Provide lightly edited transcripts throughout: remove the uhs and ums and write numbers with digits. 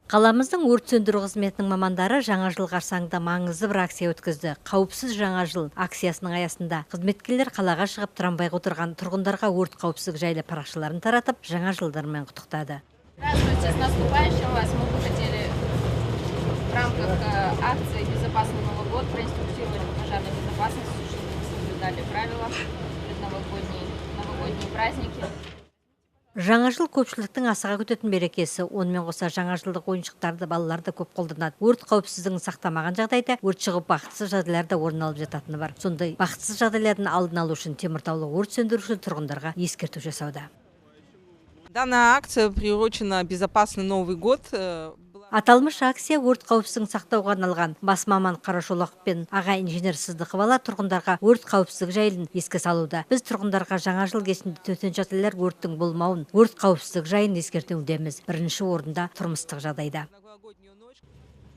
Қаламыздың өрт сөндіру қызметінің мамандары жаңа жыл қарсаңында маңызды бір акция өткізді. Қауіпсіз жаңа жыл акциясының аясында қызметкерлер қалаға шығып трамвайға отырған тұрғындарға өрт қауіпсіздігі жайлы парақшаларын таратып, жаңа жылдарымен құттықтады. Здравствуйте, с наступающим вас! Мы бы хотели в рамках акции «Безопасный Новый год» проинструктировать по пожарной безопасности, чтобы вы соблюдали правила новогодние праздники. Жаңа жыл көпшіліктің асыға күтетін мерекесі. Онымен қоса жаңа жылдық ойыншықтарды балаларды көп қолданады. Өрт қауіпсіздігін сақтамаған жағдайда өрт шығып бақытсыз жағдайлар да орын алып жататыны бар. Сондай бақытсыз жағдайлардың алдын алу үшін Теміртаулық өрт сөндіруші тұрғындарға ескерту жасауда. Данная акция приурочена «Безопасный Новый год». Аталмыш акция өрт қауіпсіздігін сақтауға арналған. Бас маман Қарашолақ пен аға инженер Сыздықова тұрғындарға өрт қауіпсіздігі жайын еске салуда. Біз тұрғындарға жаңа жыл кешінде төтенше жағдайлар өрттің болмауын, өрт қауіпсіздігі жайын ескертудеміз. Бірінші орында тұрмыстық жағдайда.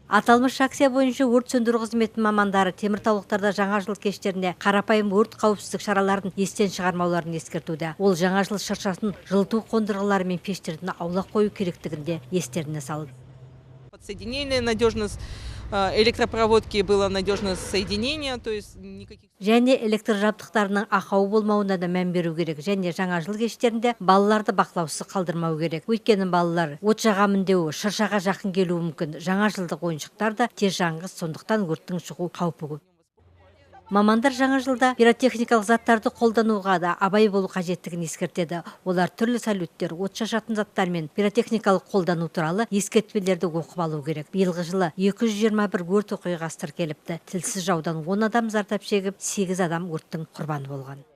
Аталмыш акция бойынша өрт сөндіру қызметінің мамандары теміртаулықтарда жаңа жыл кештерінде қарапайым өрт қауіпсіздік шараларын естен шығармауларын ескертуде. Ол жаңа жыл шыршасын жылыту қондырғылары мен пештерін аулақ қою керектігінде естеріне салды. Подсоединение, надежность электропроводки было надежность соединения, то есть никаких... Және электр жабдықтарының ақауы болмауына да мән беру керек. Және жаңа жыл кештерінде балаларды бақылаусыз қалдырмау керек. Өйткені балалар от жағамын деуі, шыршаға жақын келуі мүмкін. Жаңа жылдық ойыншықтар да тез жаңғыз, сондықтан өрттің шығу қаупі көп. Мамандар жаңа жылда пиротехникалық заттарды қолдануға да абай болу қажеттігін ескертеді. Олар түрлі салюттер, от шашатын заттар мен пиротехникалық қолдану туралы ескертпелерді оқып алу керек. Биылғы жылы 221 өрт оқиғасы тіркеліпті. Тілсіз жаудан 10 адам зардап шегіп, 8 адам өрттің құрбаны болған.